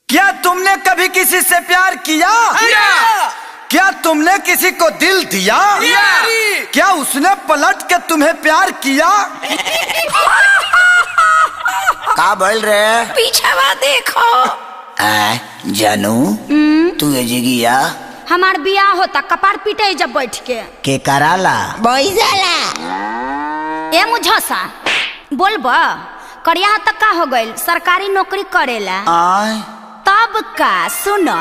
क्या तुमने कभी किसी से प्यार किया? क्या तुमने किसी को दिल दिया? क्या उसने पलट के तुम्हें प्यार किया? का बोल रहे? पीछे देखो। जानू तू एजिगिया हमार बियाह होता कपार पीटे जब बैठ के कराला बैजाला। ए मुझसा बोलबा करिया तक का हो गइल सरकारी नौकरी करेला तब का सुनो।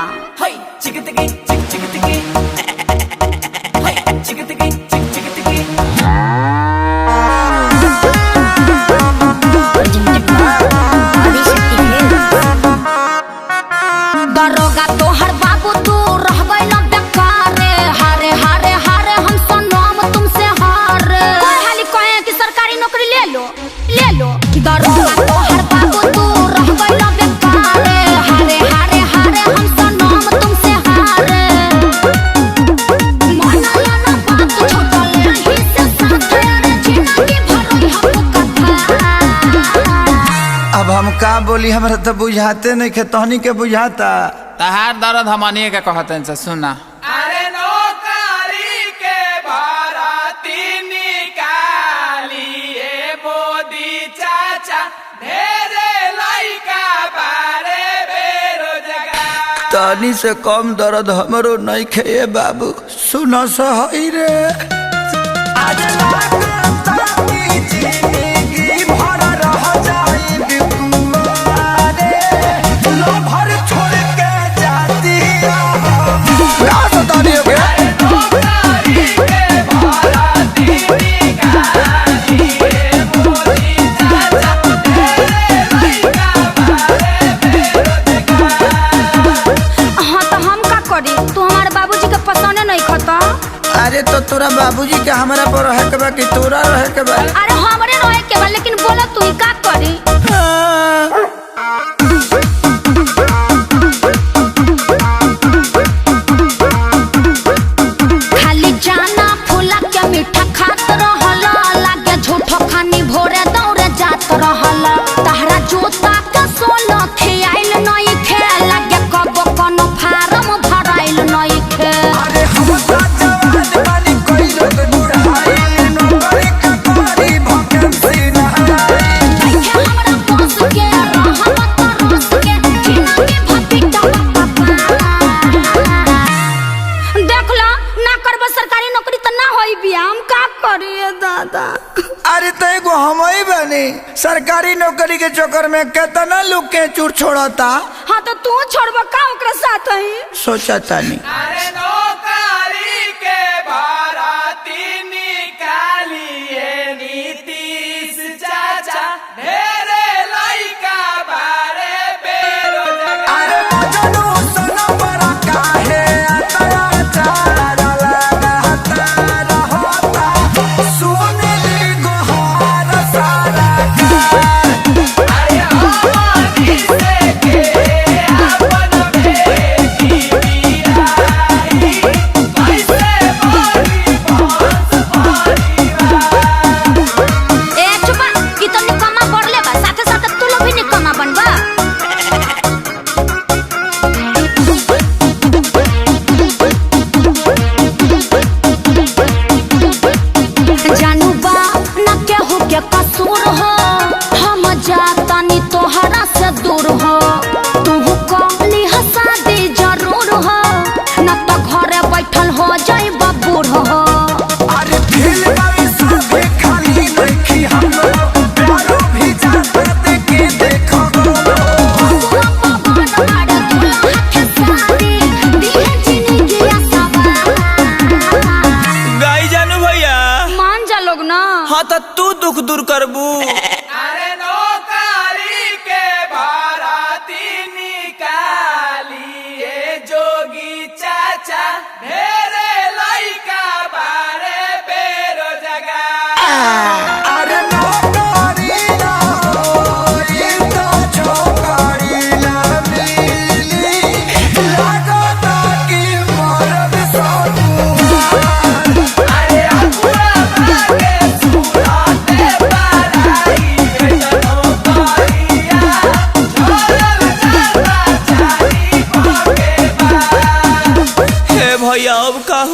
दरोगा तोहर बाबू तू रह गइल बेकार हारे हारे हारे हम सनम तुमसे हारे कोई हाली कहे कि सरकारी नौकरी ले लो दरोगा तोहर बाबू तू रह गइल बेकार हारे हारे हारे हम सनम तुमसे हारे मनाया ना बात छोटल ही से साथे रे जिंदगी भरोई हम कथा। अब हम का बोली, हमरा तो बुझाते नहीं खे, तहनी के बुझाता। तहार दर्द हमनी के कहते से सुना। अरे नौकरी के भर्ती निकालिए मोदी चाचा ढेरे लइका बारे बेरोजगार। तहनी से कम दर्द हमरो नहीं खे बाबू, सुनो सही रे। आज अरे तो तोरा बाबूजी के हमरा पर रहे के बा कि तोरा रहे के बा? अरे हमरे रहे के बा लेकिन बोला तू ही का करी? खाली जाना फूला के मीठा खात रहला लागे झूठो खानी भोरे दौड़े जात रहला तहरा जोता के सोना खियाइल नहीं खे लागे कबो कोनो फार्म भराइल नहीं खे। अरे हम सरकारी नौकरी तो ना होई बिया हम का करिए दादा। अरे तो एगो हम ही बनी सरकारी नौकरी के चक्कर में कितना लोग के चूर छोड़ता। हाँ तो तू छोड़बा का ओकरा साथ ही सोचा तानी। अरे नौकरी के भर्ती निकालिए नीतीश चाचा ढेरे लइका बारे बेरोजगार। अरे मजनू सनम बड़ा काहे अत्याचार लगाता रहता सुनेली गोहार सारा अरे हमनी से के अपन बेटी बियाही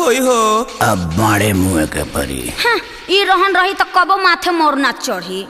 होई हो? अब मारे मुँह के परी। हाँ, ई रहन रही तो कबो माथे मोर ना चढ़ी।